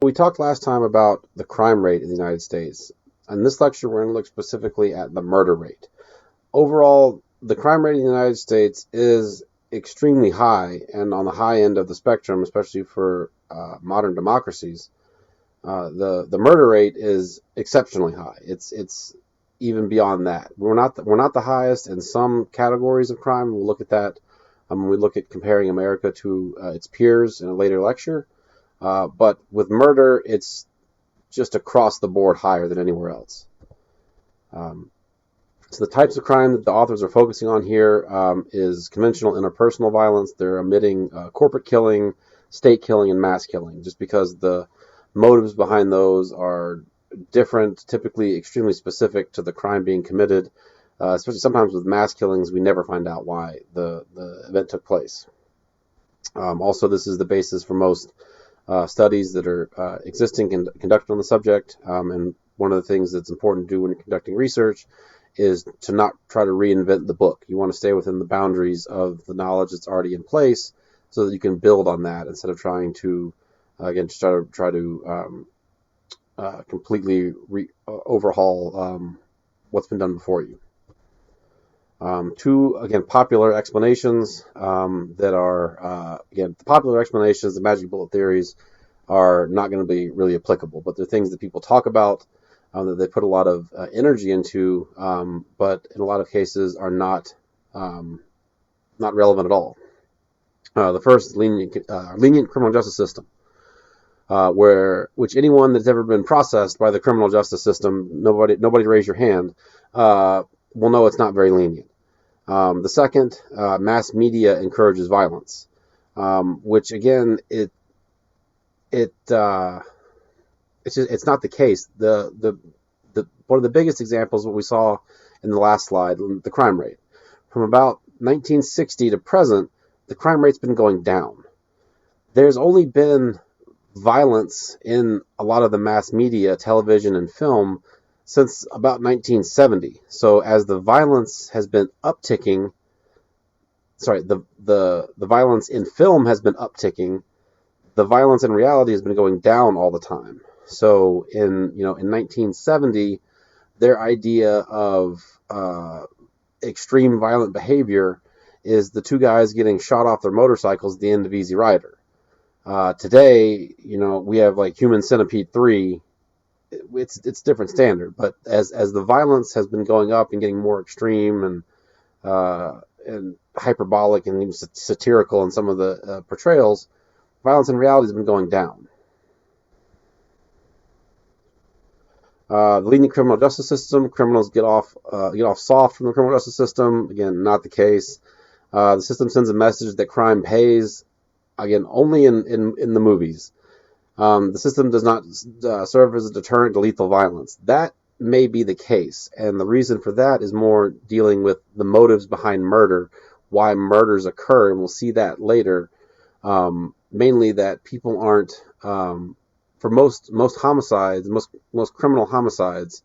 We talked last time about the crime rate in the United States. In this lecture, we're going to look specifically at the murder rate. Overall, the crime rate in the United States is extremely high and on the high end of the spectrum, especially for modern democracies. The murder rate is exceptionally high. It's even beyond that. We're not the highest in some categories of crime. We'll look at that when we look at comparing America to its peers in a later lecture. But with murder, it's just across the board higher than anywhere else. Um, so the types of crime that the authors are focusing on here is conventional interpersonal violence. They're omitting corporate killing, state killing, and mass killing, just because the motives behind those are different, typically extremely specific to the crime being committed. Especially sometimes with mass killings, we never find out why the event took place. Also, this is the basis for most studies that are existing and conducted on the subject. And one of the things that's important to do when you're conducting research is to not try to reinvent the book. You want to stay within the boundaries of the knowledge that's already in place so that you can build on that instead of trying to, again, just try to completely overhaul what's been done before you. Two, again, popular explanations that are, again, the popular explanations, the magic bullet theories, are not going to be really applicable, but they're things that people talk about, that they put a lot of energy into, but in a lot of cases are not relevant at all. The first is lenient criminal justice system, which anyone that's ever been processed by the criminal justice system, nobody raise your hand, will know it's not very lenient. The second, mass media encourages violence, which again, it's not the case. The one of the biggest examples, what we saw in the last slide, the crime rate. From about 1960 to present, the crime rate's been going down. There's only been violence in a lot of the mass media, television, and film since about 1970. So as the violence has been upticking, the violence in film has been upticking, the violence in reality has been going down all the time. So in 1970, their idea of extreme violent behavior is the two guys getting shot off their motorcycles at the end of Easy Rider. Today, we have like Human Centipede 3. It's different standard, but as the violence has been going up and getting more extreme and hyperbolic and even satirical in some of the portrayals, violence in reality has been going down. The lenient criminal justice system, criminals get off soft from the criminal justice system. Again, not the case. The system sends a message that crime pays. Again, only in the movies. The system does not serve as a deterrent to lethal violence. That may be the case, and the reason for that is more dealing with the motives behind murder, why murders occur, and we'll see that later. Mainly that people aren't, for most homicides, most criminal homicides,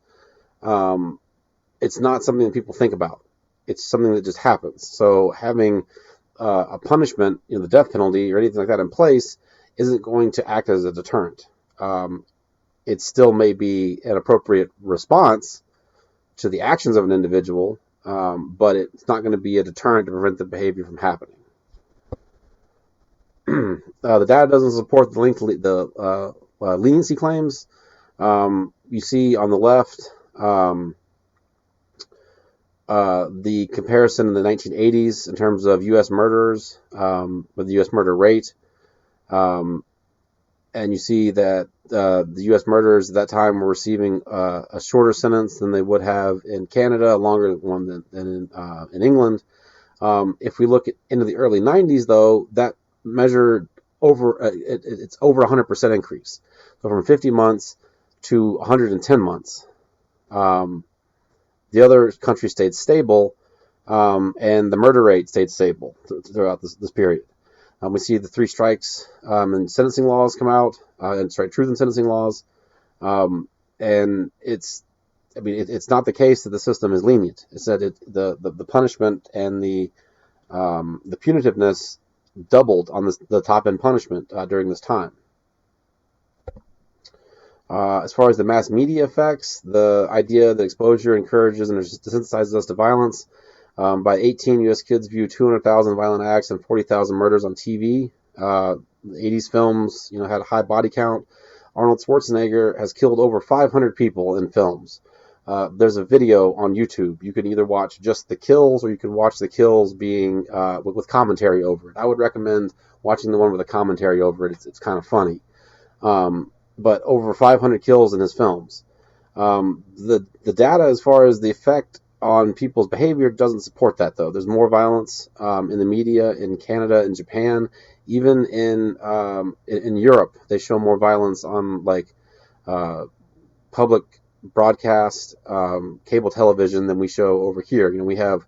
it's not something that people think about. It's something that just happens. So having a punishment, the death penalty or anything like that in place, isn't going to act as a deterrent. It still may be an appropriate response to the actions of an individual, but it's not going to be a deterrent to prevent the behavior from happening. The data doesn't support the leniency claims. You see on the left the comparison in the 1980s in terms of U.S. murderers with the U.S. murder rate. And you see that the U.S. murderers at that time were receiving a shorter sentence than they would have in Canada, a longer one than in England. If we look into the early 90s, though, that measured it's over 100% increase. So from 50 months to 110 months. The other countries stayed stable, and the murder rate stayed stable throughout this period. We see the three strikes and sentencing laws come out, truth in sentencing laws, and it's not the case that the system is lenient. It's that the punishment and the punitiveness doubled on the top end punishment during this time. As far as the mass media effects, the idea that exposure encourages and desensitizes us to violence. By 18, U.S. kids view 200,000 violent acts and 40,000 murders on TV. The 80s films, had a high body count. Arnold Schwarzenegger has killed over 500 people in films. There's a video on YouTube. You can either watch just the kills, or you can watch the kills being with commentary over it. I would recommend watching the one with a commentary over it. It's kind of funny. But over 500 kills in his films. The data as far as the effect on people's behavior doesn't support that, though. There's more violence in the media in Canada and Japan. Even in Europe, they show more violence on public broadcast cable television than we show over here. You have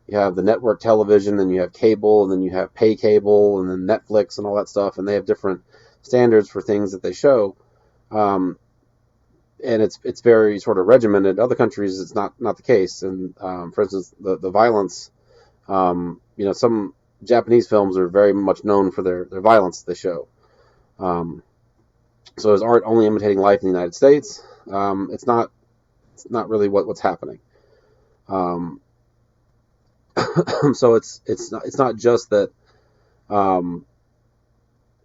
the network television, then you have cable, and then you have pay cable, and then Netflix and all that stuff, and they have different standards for things that they show. And it's very sort of regimented. Other countries, it's not the case. And for instance, the violence, some Japanese films are very much known for their violence they show. So is art only imitating life in the United States? It's not really what's happening. So it's not just that.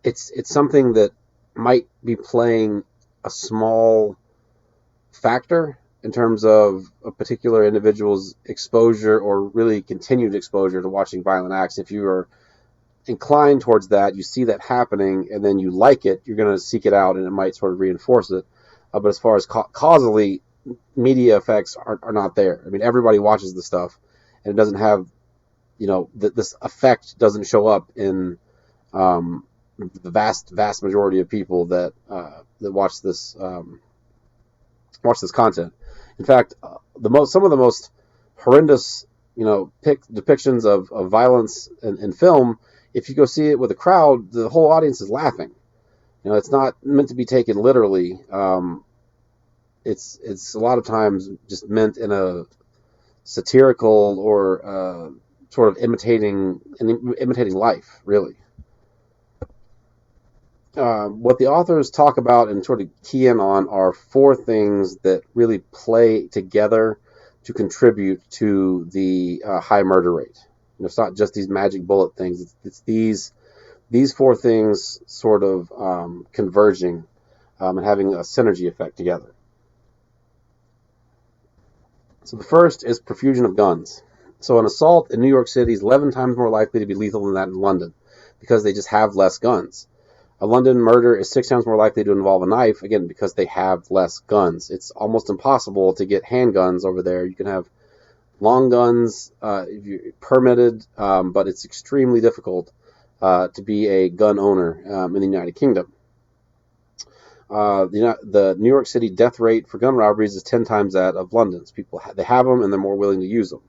It's something that might be playing a small factor in terms of a particular individual's exposure or really continued exposure to watching violent acts. If you are inclined towards that, you see that happening, and then you like it, you're going to seek it out, and it might sort of reinforce it. But as far as causally, media effects are not there. I mean, everybody watches the stuff, and it doesn't have, this effect doesn't show up in the vast majority of people that watch this content. In fact, some of the most horrendous depictions of violence in film, if you go see it with a crowd, the whole audience is laughing. It's not meant to be taken literally. It's a lot of times just meant in a satirical or sort of imitating life, really. What the authors talk about and sort of key in on are four things that really play together to contribute to the high murder rate. It's not just these magic bullet things. It's these four things sort of converging and having a synergy effect together. So the first is profusion of guns. So an assault in New York City is 11 times more likely to be lethal than that in London because they just have less guns. A London murder is 6 times more likely to involve a knife, again, because they have less guns. It's almost impossible to get handguns over there. You can have long guns if you're permitted, but it's extremely difficult to be a gun owner in the United Kingdom. The New York City death rate for gun robberies is 10 times that of London's. They have them, and they're more willing to use them.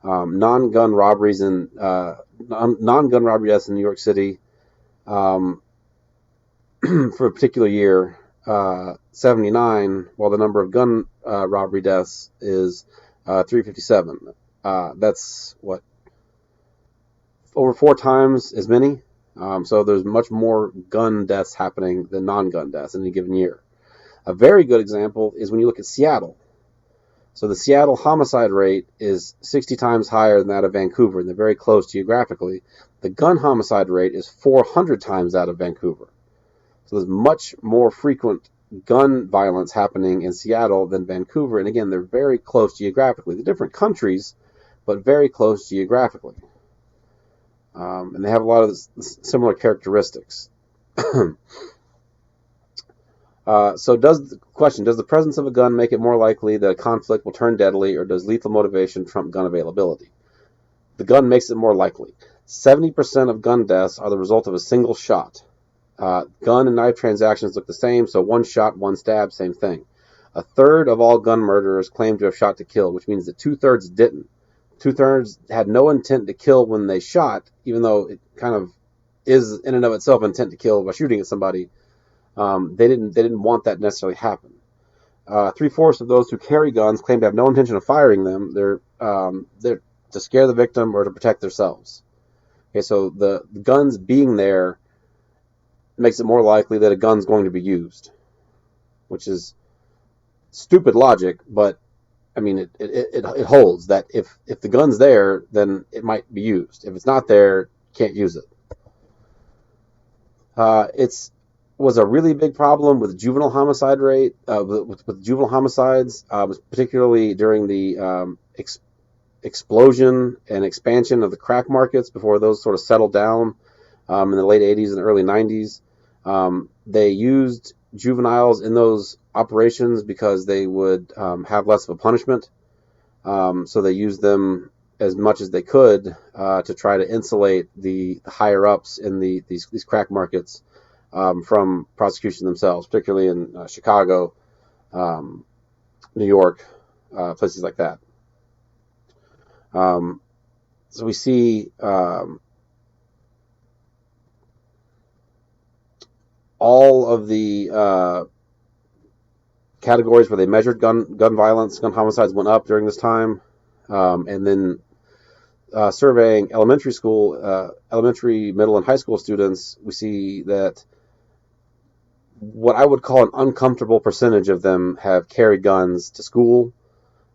Non-gun robbery deaths in New York City for a particular year, 79, while the number of gun robbery deaths is 357. That's over 4 times as many. So there's much more gun deaths happening than non-gun deaths in any given year. A very good example is when you look at Seattle. So the Seattle homicide rate is 60 times higher than that of Vancouver, and they're very close geographically. The gun homicide rate is 400 times that of Vancouver. So there's much more frequent gun violence happening in Seattle than Vancouver, and again, they're very close geographically. They're different countries, but very close geographically. And they have a lot of similar characteristics. So does the presence of a gun make it more likely that a conflict will turn deadly, or does lethal motivation trump gun availability? The gun makes it more likely. 70% of gun deaths are the result of a single shot. Gun and knife transactions look the same, so one shot, one stab, same thing. A third of all gun murderers claim to have shot to kill, which means that 2/3 didn't. 2/3 had no intent to kill when they shot, even though it kind of is in and of itself intent to kill by shooting at somebody. They didn't want that necessarily happen. 3/4 of those who carry guns claim to have no intention of firing them. They're to scare the victim or to protect themselves. Okay, so the guns being there makes it more likely that a gun's going to be used. which is stupid logic, but I mean, it holds that if the gun's there, then it might be used. If it's not there, can't use it. It's was a really big problem with juvenile homicide rate, with juvenile homicides, particularly during the explosion and expansion of the crack markets before those sort of settled down in the late 80s and early 90s. They used juveniles in those operations because they would have less of a punishment. So they used them as much as they could to try to insulate the higher ups in these crack markets from prosecution themselves, particularly in Chicago, New York, places like that. So we see all of the categories where they measured gun violence, gun homicides went up during this time, and then surveying elementary, middle, and high school students, we see that what I would call an uncomfortable percentage of them have carried guns to school,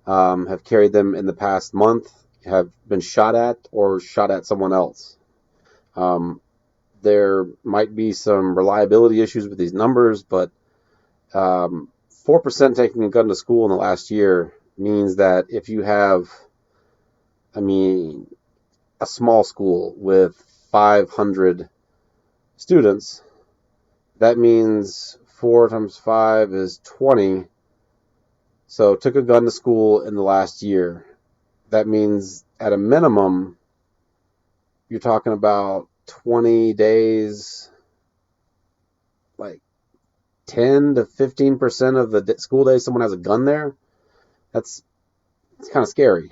have carried them in the past month, have been shot at or shot at someone else. There might be some reliability issues with these numbers, but 4% taking a gun to school in the last year means that if you have, a small school with 500 students, that means 4 times 5 is 20. So took a gun to school in the last year. That means at a minimum, you're talking about 20 days, like 10 to 15% of the school day someone has a gun there. It's kind of scary.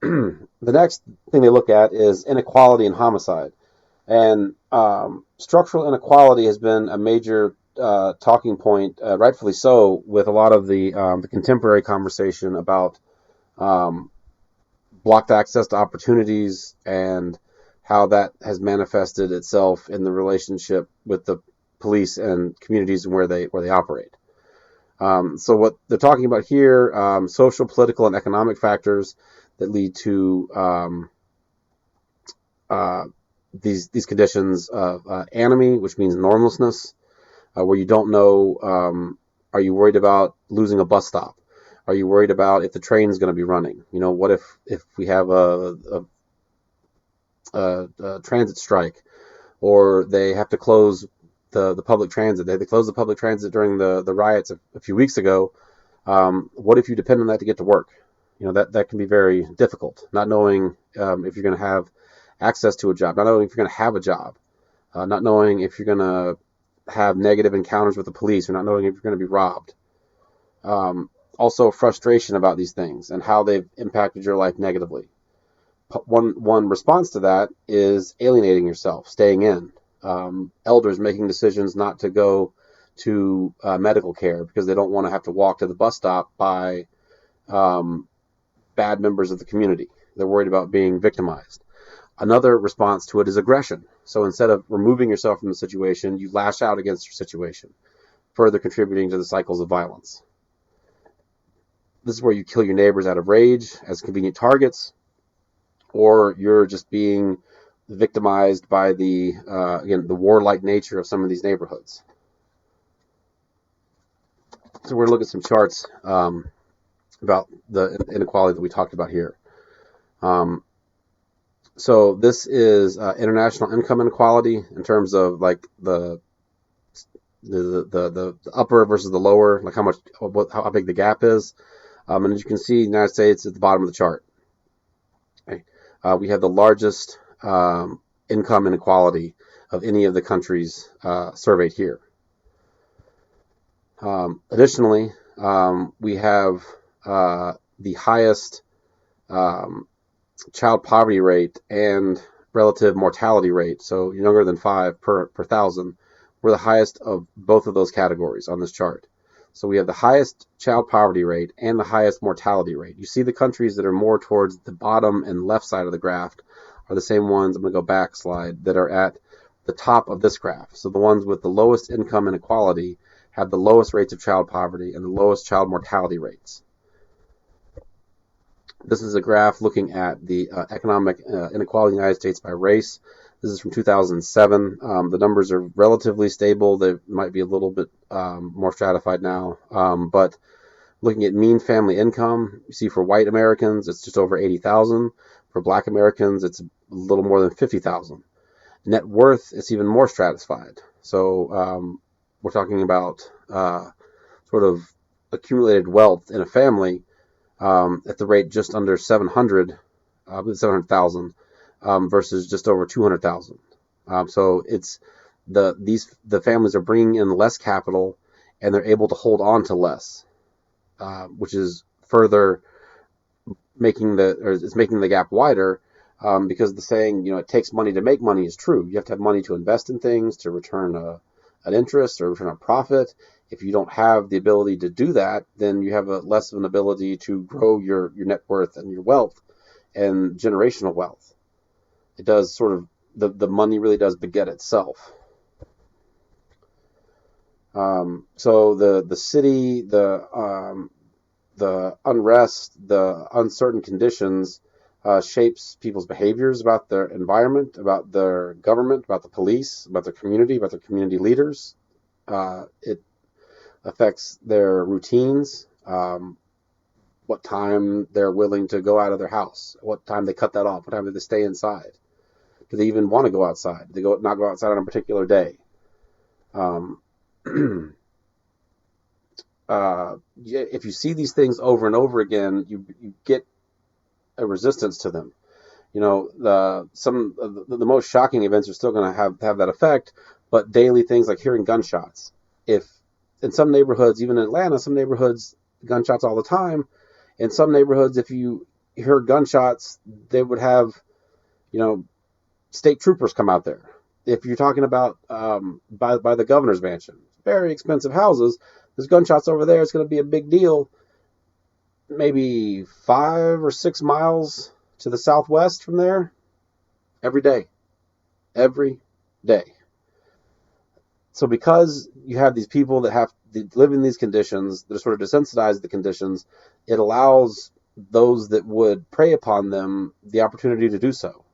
The next thing they look at is inequality and homicide. And structural inequality has been a major talking point, rightfully so, with a lot of the contemporary conversation about blocked access to opportunities and how that has manifested itself in the relationship with the police and communities and where they operate. So what they're talking about here, social, political, and economic factors that lead to these conditions of anomie, which means normlessness, where you don't know, are you worried about losing a bus stop? Are you worried about if the train is going to be running? What if we have a transit strike, or they have to close the public transit? They closed the public transit during the riots a few weeks ago. What if you depend on that to get to work? That can be very difficult. Not knowing if you're going to have access to a job, not knowing if you're going to have a job, not knowing if you're going to have negative encounters with the police, or not knowing if you're going to be robbed. Also, frustration about these things and how they've impacted your life negatively. One response to that is alienating yourself, staying in. Elders making decisions not to go to medical care because they don't want to have to walk to the bus stop by bad members of the community. They're worried about being victimized. Another response to it is aggression. So instead of removing yourself from the situation, you lash out against your situation, further contributing to the cycles of violence. This is where you kill your neighbors out of rage as convenient targets, or you're just being victimized by the warlike nature of some of these neighborhoods. So we're going to look at some charts about the inequality that we talked about here. So this is international income inequality in terms of like the upper versus the lower, like how big the gap is. And as you can see, the United States at the bottom of the chart. Okay. We have the largest income inequality of any of the countries surveyed here. Additionally, we have the highest child poverty rate and relative mortality rate, so younger than 5 per 1,000, we're the highest of both of those categories on this chart. So we have the highest child poverty rate and the highest mortality rate. You see the countries that are more towards the bottom and left side of the graph are the same ones, I'm going to go back slide, that are at the top of this graph. So the ones with the lowest income inequality have the lowest rates of child poverty and the lowest child mortality rates. This is a graph looking at the economic inequality in the United States by race. This is from 2007. The numbers are relatively stable. They might be a little bit more stratified now. But looking at mean family income, you see for white Americans, it's just over 80,000. For black Americans, it's a little more than 50,000. Net worth is even more stratified. So we're talking about sort of accumulated wealth in a family at the rate just under 700,000 versus just over 200,000. So it's the families are bringing in less capital and they're able to hold on to less, which is further making the gap wider. Because the saying, it takes money to make money is true. You have to have money to invest in things, to return an interest or return a profit. If you don't have the ability to do that, then you have less of an ability to grow your net worth and your wealth and generational wealth. It does sort of, the money really does beget itself. So the city, the unrest, the uncertain conditions shapes people's behaviors about their environment, about their government, about the police, about their community leaders. It affects their routines, what time they're willing to go out of their house, what time they cut that off, what time do they stay inside. Do they even want to go outside? Do they not go outside on a particular day? If you see these things over and over again, you get a resistance to them. The most shocking events are still going to have that effect, but daily things like hearing gunshots. If in some neighborhoods, even in Atlanta, some neighborhoods, gunshots all the time. In some neighborhoods, if you heard gunshots, they would have, state troopers come out there. If you're talking about by the governor's mansion, very expensive houses, there's gunshots over there. It's going to be a big deal. Maybe 5 or 6 miles to the southwest from there, every day. So because you have these people that have to live in these conditions, they're sort of desensitized to the conditions, it allows those that would prey upon them the opportunity to do so.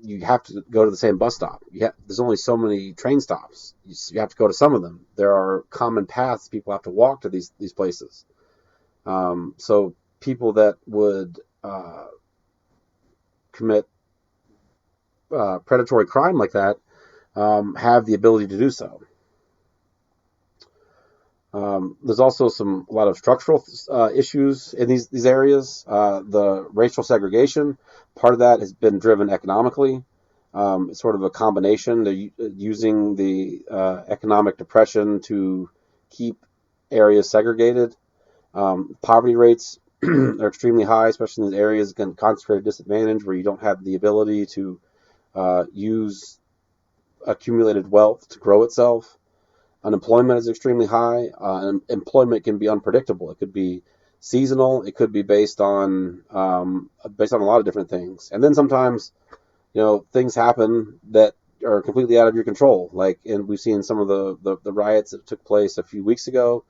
You have to go to the same bus stop. There's only so many train stops. You have to go to some of them. There are common paths people have to walk to these places. So people that would commit predatory crime like that have the ability to do so. There's also a lot of structural issues in these areas. The racial segregation, part of that has been driven economically. It's sort of a combination. They're using the economic depression to keep areas segregated. Poverty rates are extremely high, especially in these areas, again, concentrated disadvantage where you don't have the ability to use accumulated wealth to grow itself. Unemployment is extremely high. And employment can be unpredictable. It could be seasonal. It could be based on a lot of different things. And then sometimes, things happen that are completely out of your control. And we've seen some of the riots that took place a few weeks ago.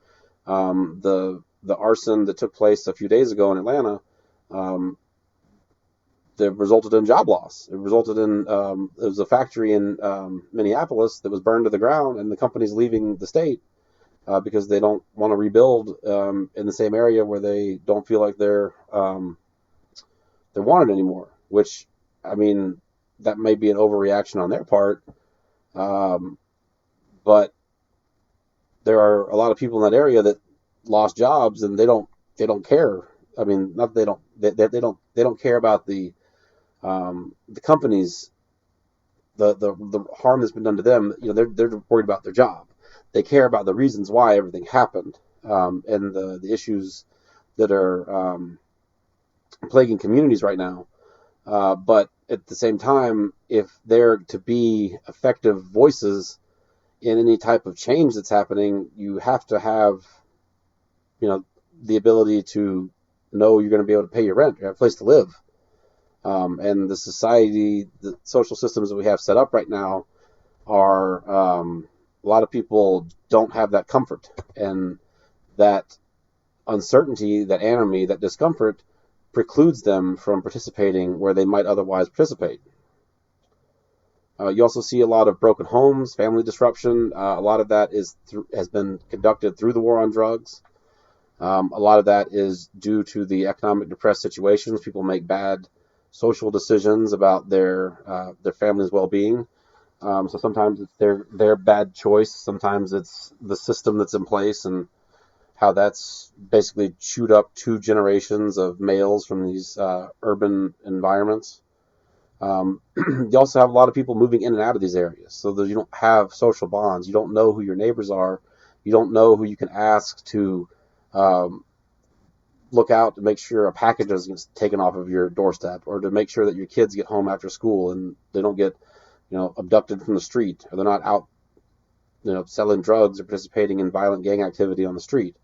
The arson that took place a few days ago in Atlanta, that resulted in job loss. It resulted in there was a factory in Minneapolis that was burned to the ground, and the company's leaving the state because they don't want to rebuild in the same area where they don't feel like they're wanted anymore. Which, I mean, that may be an overreaction on their part, but there are a lot of people in that area that lost jobs, and they don't care. I mean, not that they don't care about the companies, the harm that's been done to them. They're worried about their job. They care about the reasons why everything happened, and the issues that are plaguing communities right now. But at the same time, if they're to be effective voices in any type of change that's happening, you have to have, the ability to know you're going to be able to pay your rent, you have a place to live. And the society, the social systems that we have set up right now are a lot of people don't have that comfort, and that uncertainty, that anomie, that discomfort precludes them from participating where they might otherwise participate. You also see a lot of broken homes, family disruption. A lot of that has been conducted through the war on drugs. A lot of that is due to the economic depressed situations. People make bad social decisions about their family's well-being. So sometimes it's their bad choice. Sometimes it's the system that's in place and how that's basically chewed up 2 generations of males from these urban environments. You also have a lot of people moving in and out of these areas, so that you don't have social bonds. You don't know who your neighbors are. You don't know who you can ask to um, look out to make sure a package doesn't get taken off of your doorstep, or to make sure that your kids get home after school and they don't get, abducted from the street, or they're not out, selling drugs or participating in violent gang activity on the street.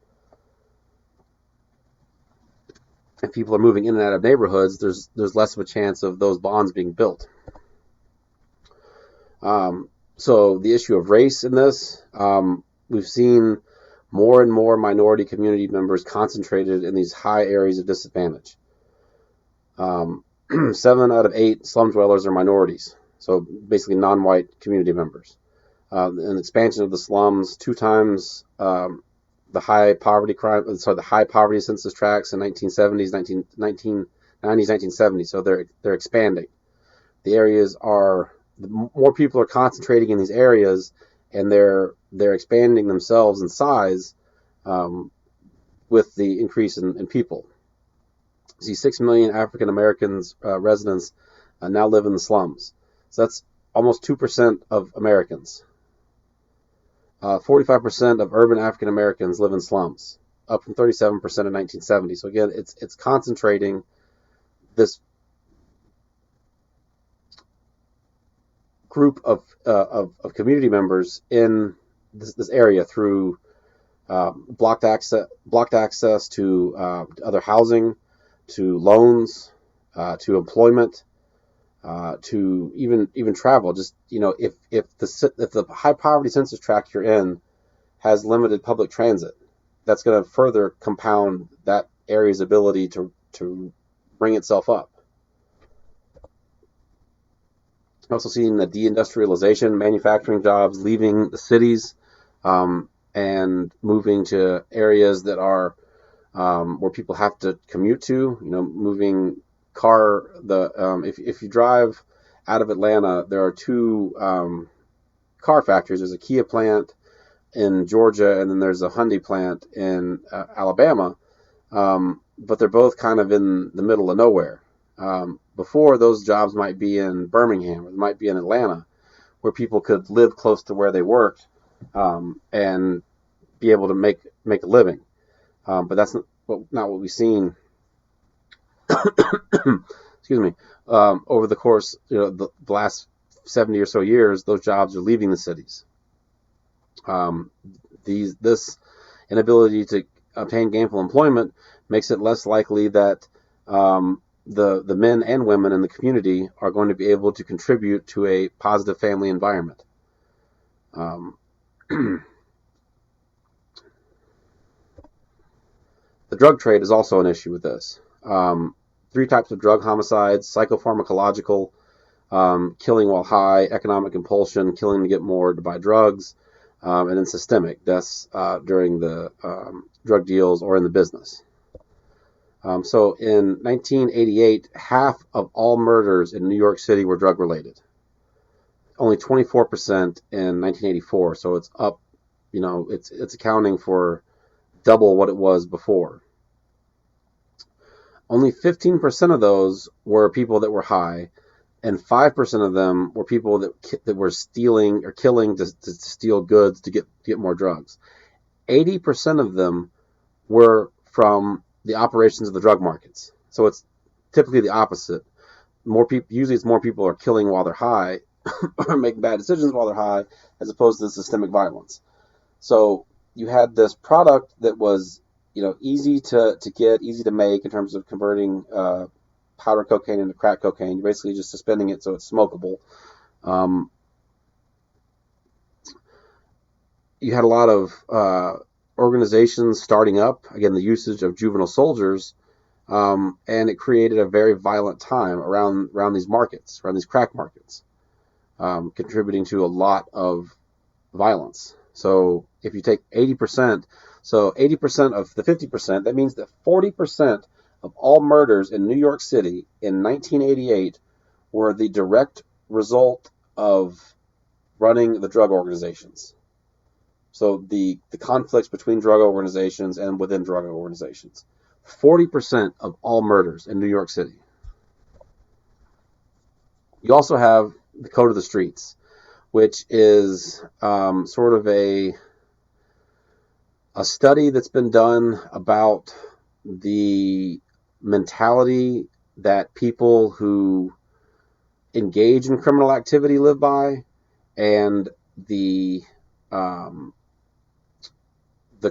If people are moving in and out of neighborhoods, there's less of a chance of those bonds being built. So the issue of race in this, we've seen more and more minority community members concentrated in these high areas of disadvantage. 7 out of 8 slum dwellers are minorities, so basically non-white community members. An expansion of the slums, 2 times the high poverty census tracts in 1970s, 1990s, 1970s. So they're expanding. The areas are more people are concentrating in these areas, and they're expanding themselves in size with the increase in people. See, 6 million African Americans residents now live in the slums. So that's almost 2% of Americans. 45% of urban African Americans live in slums, up from 37% in 1970. So again, it's concentrating this group of community members in this area through blocked access to other housing, to loans, to employment, to even travel. Just if the high poverty census tract you're in has limited public transit, that's going to further compound that area's ability to bring itself up. Also seeing the deindustrialization, manufacturing jobs leaving the cities and moving to areas that are where people have to commute to. Moving if you drive out of Atlanta, there are 2 car factories. There's a Kia plant in Georgia, and then there's a Hyundai plant in Alabama. But they're both kind of in the middle of nowhere. Before, those jobs might be in Birmingham, or they might be in Atlanta, where people could live close to where they worked and be able to make a living. But that's not what we've seen. Excuse me. Over the course, the last 70 or so years, those jobs are leaving the cities. This inability to obtain gainful employment makes it less likely that the men and women in the community are going to be able to contribute to a positive family environment. The drug trade is also an issue with this. 3 types of drug homicides: psychopharmacological, killing while high; economic compulsion, killing to get more to buy drugs; and then systemic, deaths during the drug deals or in the business. So in 1988, half of all murders in New York City were drug related. Only 24% in 1984. So it's up, it's accounting for double what it was before. Only 15% of those were people that were high, and 5% of them were people that were stealing or killing to steal goods to get more drugs. 80% of them were from the operations of the drug markets. So it's typically the opposite. Usually it's more people are killing while they're high or making bad decisions while they're high, as opposed to the systemic violence. So you had this product that was, easy to get, easy to make in terms of converting powder cocaine into crack cocaine. You're basically just suspending it so it's smokable. Um, you had a lot of organizations starting up, again, the usage of juvenile soldiers, and it created a very violent time around these markets, around these crack markets, contributing to a lot of violence. So if you take 80%, so 80% of the 50%, that means that 40% of all murders in New York City in 1988 were the direct result of running the drug organizations. So the conflicts between drug organizations and within drug organizations. 40% of all murders in New York City. You also have the Code of the Streets, which is sort of a study that's been done about the mentality that people who engage in criminal activity live by, and the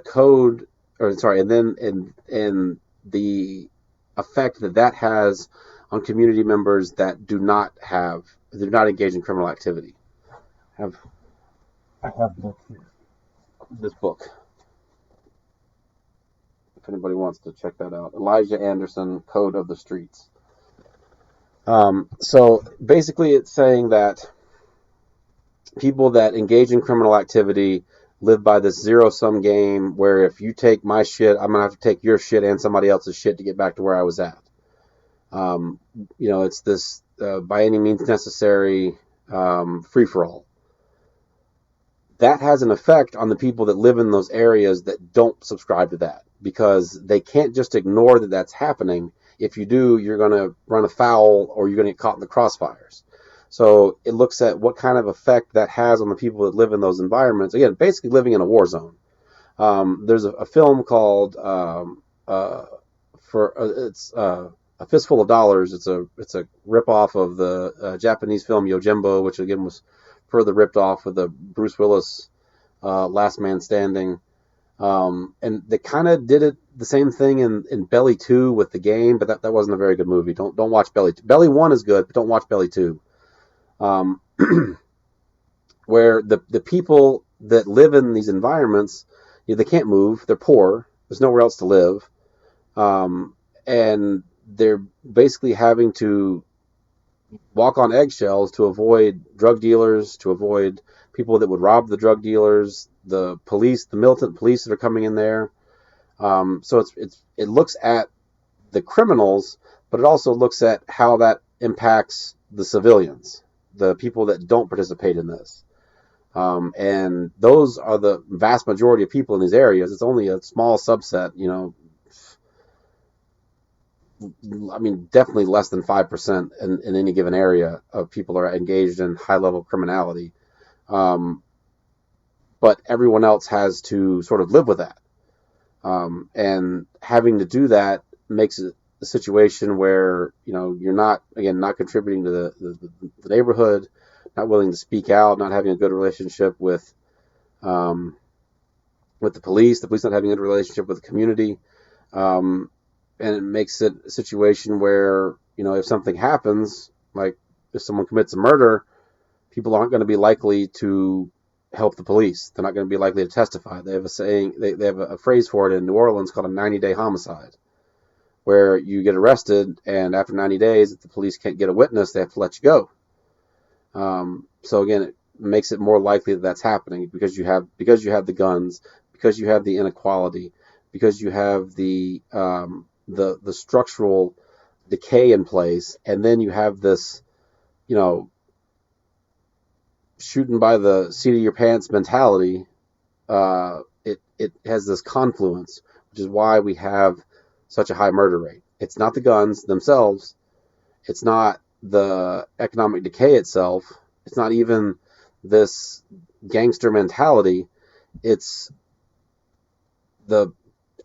code, or sorry, and then and the effect that has on community members that do not engage in criminal activity. I have this book. If anybody wants to check that out, Elijah Anderson, Code of the Streets. So basically, it's saying that people that engage in criminal activity live by this zero-sum game where if you take my shit, I'm going to have to take your shit and somebody else's shit to get back to where I was at. It's this by any means necessary free-for-all. That has an effect on the people that live in those areas that don't subscribe to that, because they can't just ignore that that's happening. If you do, you're going to run afoul or you're going to get caught in the crossfires. So it looks at what kind of effect that has on the people that live in those environments. Again, basically living in a war zone. There's a film called it's A Fistful of Dollars. It's a ripoff of the Japanese film Yojimbo, which again was further ripped off with the Bruce Willis Last Man Standing. And they kind of did it the same thing in Belly 2 with the game, but that wasn't a very good movie. Don't watch Belly 2. Belly 1 is good, but don't watch Belly 2. Where the people that live in these environments, they can't move, they're poor, there's nowhere else to live, and they're basically having to walk on eggshells to avoid drug dealers, to avoid people that would rob the drug dealers, the police, the militant police that are coming in there. So it looks at the criminals, but it also looks at how that impacts the civilians, the people that don't participate in this. And those are the vast majority of people in these areas. It's only a small subset, I mean, definitely less than 5% in any given area of people are engaged in high-level criminality. But everyone else has to sort of live with that. And having to do that makes it a situation where, you're not contributing to the neighborhood, not willing to speak out, not having a good relationship with the police not having a good relationship with the community. And it makes it a situation where, if something happens, like if someone commits a murder, people aren't going to be likely to help the police. They're not going to be likely to testify. They have a saying, they have a phrase for it in New Orleans called a 90-day homicide, where you get arrested and after 90 days, if the police can't get a witness, they have to let you go. So again, it makes it more likely that that's happening because you have the guns, because you have the inequality, because you have the structural decay in place, and then you have this, shooting by the seat of your pants mentality. It has this confluence, which is why we have such a high murder rate. It's not the guns themselves. It's not the economic decay itself. It's not even this gangster mentality. It's the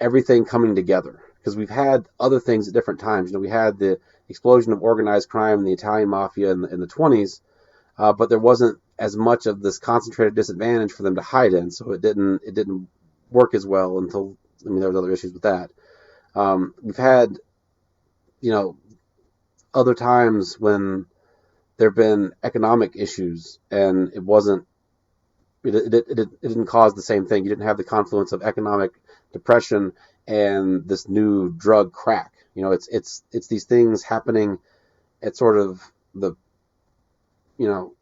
everything coming together. Because we've had other things at different times. We had the explosion of organized crime in the Italian mafia in the 20s, but there wasn't as much of this concentrated disadvantage for them to hide in, so it didn't work as well until, there was other issues with that. We've had, other times when there have been economic issues and it didn't cause the same thing. You didn't have the confluence of economic depression and this new drug crack. It's these things happening at sort of the, you know,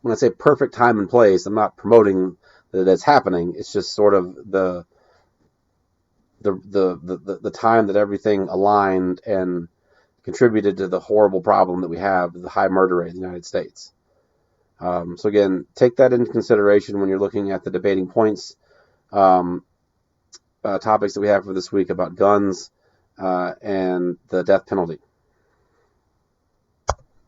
when I say perfect time and place, I'm not promoting that it's happening. It's just sort of the time that everything aligned and contributed to the horrible problem that we have, the high murder rate in the United States. So again, take that into consideration when you're looking at the debating points um, topics that we have for this week about guns and the death penalty.